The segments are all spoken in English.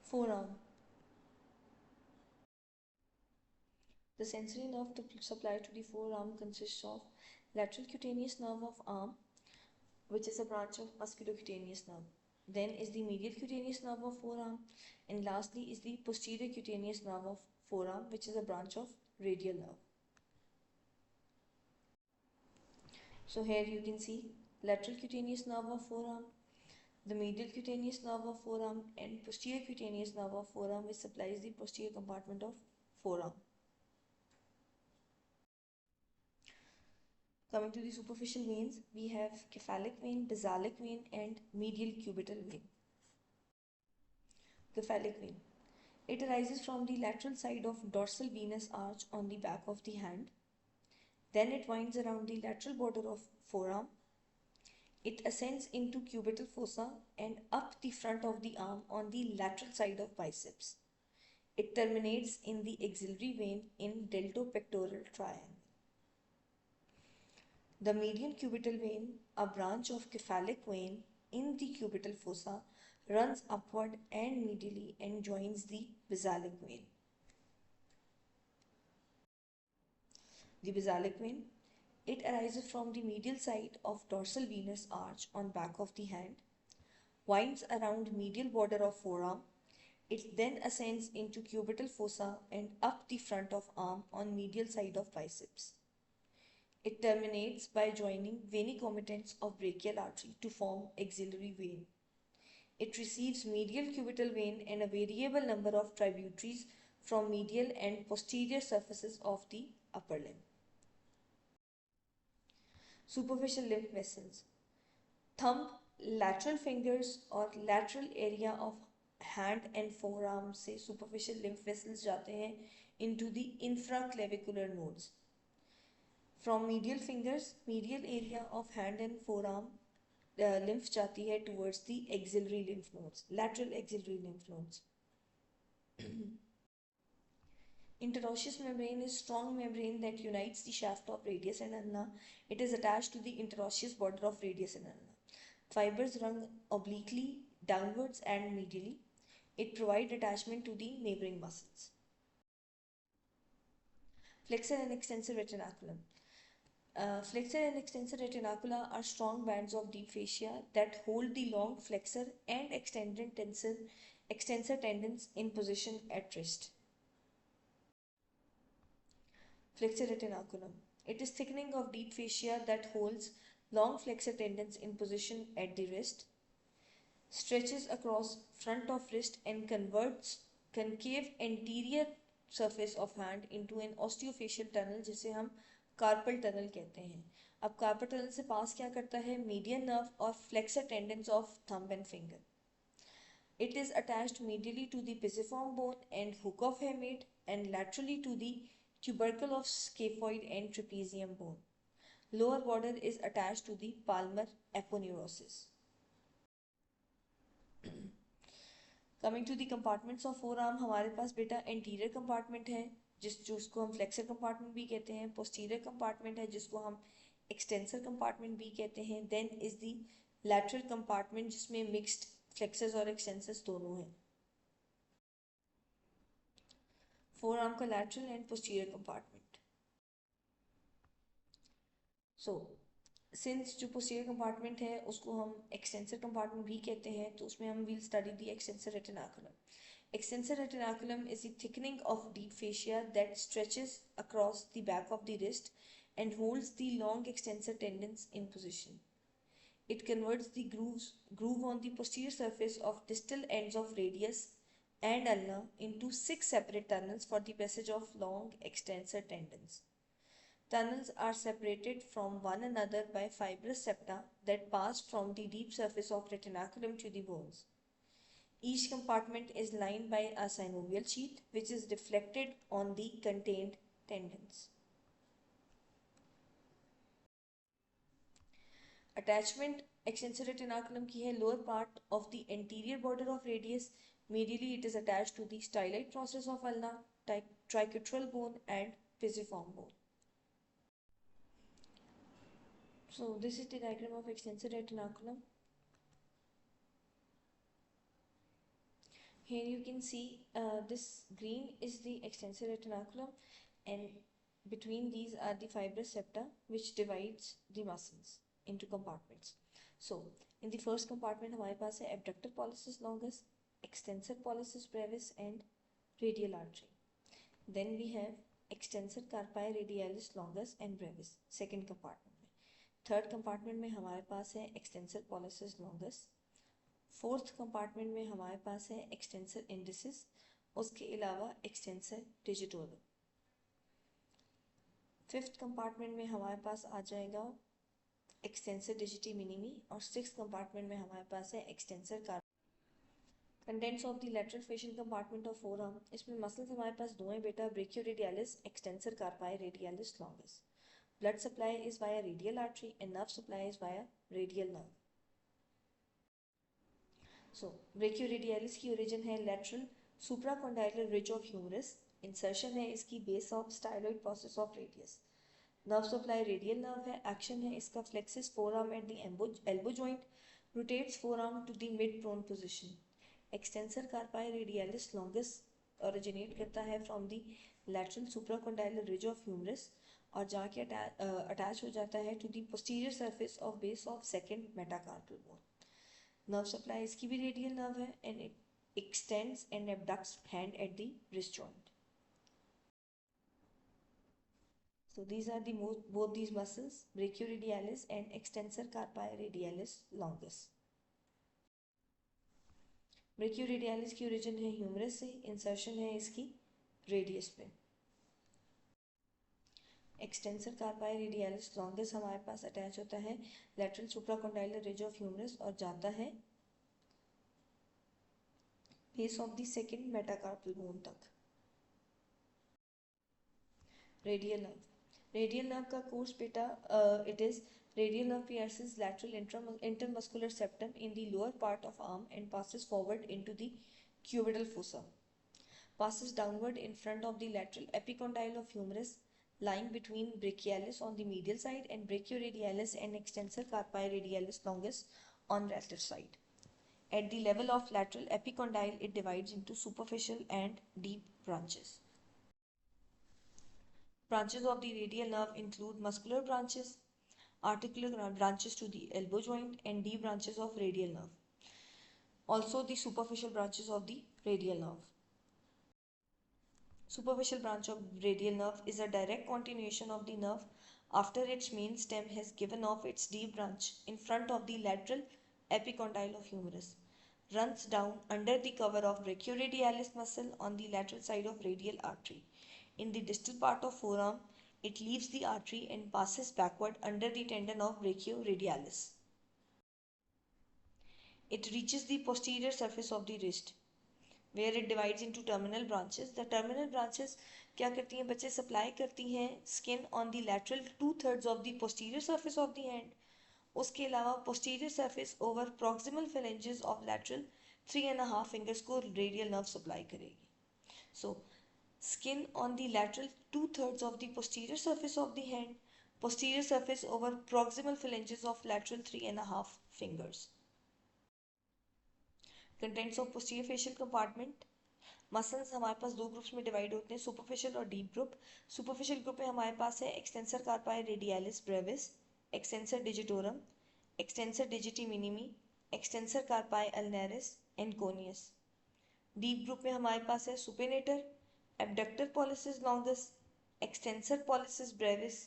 Forearm. The sensory nerve supplied to the forearm consists of lateral cutaneous nerve of arm, which is a branch of musculocutaneous nerve. Then is the medial cutaneous nerve of forearm, and lastly is the posterior cutaneous nerve of forearm, which is a branch of radial nerve. So here you can see lateral cutaneous nerve of forearm, the medial cutaneous nerve of forearm, and posterior cutaneous nerve of forearm, which supplies the posterior compartment of forearm. Coming to the superficial veins, we have cephalic vein, basalic vein, and medial cubital vein. Cephalic vein. It arises from the lateral side of dorsal venous arch on the back of the hand. Then it winds around the lateral border of forearm. It ascends into cubital fossa and up the front of the arm on the lateral side of biceps. It terminates in the axillary vein in deltopectoral triangle. The median cubital vein, a branch of cephalic vein in the cubital fossa, runs upward and medially and joins the basalic vein. The basalic vein, it arises from the medial side of dorsal venous arch on back of the hand, winds around medial border of forearm. It then ascends into cubital fossa and up the front of arm on medial side of biceps. It terminates by joining veiny comitants of brachial artery to form axillary vein. It receives medial cubital vein and a variable number of tributaries from medial and posterior surfaces of the upper limb. Superficial lymph vessels. Thumb, lateral fingers और lateral area of hand and forearm से superficial lymph vessels जाते हैं into the infraclavicular nodes. From medial fingers, medial area of hand and forearm lymph जाती है towards the axillary lymph nodes, lateral axillary lymph nodes. Interosseous membrane is strong membrane that unites the shaft of radius and ulna. It is attached to the interosseous border of radius and ulna. Fibers run obliquely downwards and medially. It provides attachment to the neighboring muscles. Flexor and extensor retinaculum. Flexor and extensor retinacula are strong bands of deep fascia that hold the long flexor and extensor tendons in position at wrist. Flexor retinaculum. It is thickening of deep fascia that holds long flexor tendons in position at the wrist, stretches across front of wrist and converts concave anterior surface of hand into an osteofacial tunnel जिसे हम carpal tunnel कहते हैं. अब carpal tunnel से पास क्या करता है? Median nerve और flexor tendons of thumb and finger. It is attached medially to the pisiform bone and hook of hamate and laterally to the tubercle of scaphoid and trapezium bone. Lower border is attached to the palmar aponeurosis. Coming to the compartments of forearm, हमारे पास बेटा anterior compartment है जिसको हम flexor compartment भी कहते हैं, posterior compartment है जिसको हम extensor compartment भी कहते हैं, then is the lateral compartment जिसमें mixed flexors और extensors दोनों हैं. Forearm का lateral and posterior compartment. So, since जो posterior compartment है उसको हम extensor compartment भी कहते हैं, तो उसमें हम will study the extensor retinaculum. Extensor retinaculum is the thickening of deep fascia that stretches across the back of the wrist and holds the long extensor tendons in position. It converts the groove on the posterior surface of distal ends of radius and ulna into 6 separate tunnels for the passage of long extensor tendons. Tunnels are separated from one another by fibrous septa that pass from the deep surface of retinaculum to the bones. Each compartment is lined by a synovial sheath which is deflected on the contained tendons. Attachment extensor retinaculum की है lower part of the anterior border of radius. Medially it is attached to the styloid process of ulna, triquetral bone and pisiform bone. So this is the diagram of extensor retinaculum. Here you can see this green is the extensor retinaculum, and between these are the fibrous septa which divides the muscles into compartments. So in the first compartment हमारे पास है abductor pollicis longus, extensor pollicis brevis and radial artery. Then we have extensor carpi radialis longus and brevis second compartment में. Third compartment में हमारे पास है extensor pollicis longus. Fourth compartment में हमारे पास है एक्सटेंसर इंडिसिस, उसके अलावा एक्सटेंसर डिजिटोरम. फिफ्थ कंपार्टमेंट में हमारे पास आ जाएगा एक्सटेंसर डिजिटी मिनिमी और सिक्स कंपार्टमेंट में हमारे पास है extensor carpi. Contents of the lateral fascial compartment of forearm, इसमें मसल्स हमारे पास दो हैं बेटा, brachioradialis, extensor carpi radialis longus. Blood supply is via radial artery and nerve supply is via radial nerve. So brachioradialis की origin है lateral supracondylar ridge of humerus. Insertion है इसकी base of styloid process of radius. Nerve supply radial nerve है. Action है इसका flexes forearm at the elbow joint, rotates forearm to the mid prone position. Extensor carpi radialis longus originate करता है from the lateral supracondylar ridge of humerus और जाके attach हो जाता है to the posterior surface of base of second metacarpal bone. Nerve supply इसकी भी radial nerve है and it extends and abducts hand at the wrist joint. So these are the both these muscles, brachioradialis and extensor carpi radialis longus. ब्रेकियोरेडियलिस की origin है humerus से, insertion है इसकी radius पे. Extensor carpi radialis longus हमारे पास attach होता है lateral supracondylar ridge of humerus और जाता है base of the second metacarpal bone तक. रेडियल नर्व, रेडियल नर्व का कोर्स बेटा it is radial nerve pierces lateral intermuscular septum in the lower part of arm and passes forward into the cubital fossa. Passes downward in front of the lateral epicondyle of humerus, lying between brachialis on the medial side and brachioradialis and extensor carpi radialis longus on lateral side. At the level of lateral epicondyle, it divides into superficial and deep branches. Branches of the radial nerve include muscular branches, articular branches to the elbow joint and deep branches of radial nerve. Also the superficial branches of the radial nerve. Superficial branch of radial nerve is a direct continuation of the nerve after its main stem has given off its deep branch in front of the lateral epicondyle of humerus. Runs down under the cover of brachioradialis muscle on the lateral side of radial artery. In the distal part of forearm, it leaves the artery and passes backward under the tendon of brachioradialis. It reaches the posterior surface of the wrist, where it divides into terminal branches. The terminal branches क्या करती हैं बच्चे, supply करती हैं skin on the lateral 2/3 of the posterior surface of the hand. उसके अलावा posterior surface over proximal phalanges of lateral 3.5 fingers को radial nerve supply करेगी. सो skin on the lateral 2/3 of the posterior surface of the hand, posterior surface over proximal phalanges of lateral 3.5 fingers. Contents of posterior facial compartment. Muscles हमारे पास दो groups में divide होते हैं, superficial और deep group. Superficial group में हमारे पास है extensor carpi radialis brevis, extensor digitorum, extensor digiti minimi, extensor carpi ulnaris and anconeus. Deep group में हमारे पास है supinator, abductor pollicis longus, extensor pollicis brevis,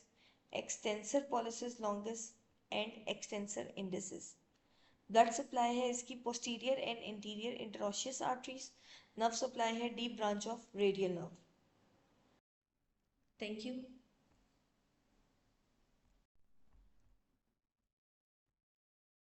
extensor pollicis longus and extensor indicis. Blood supply है इसकी posterior and anterior interosseous arteries. Nerve supply है deep branch of radial nerve. Thank you.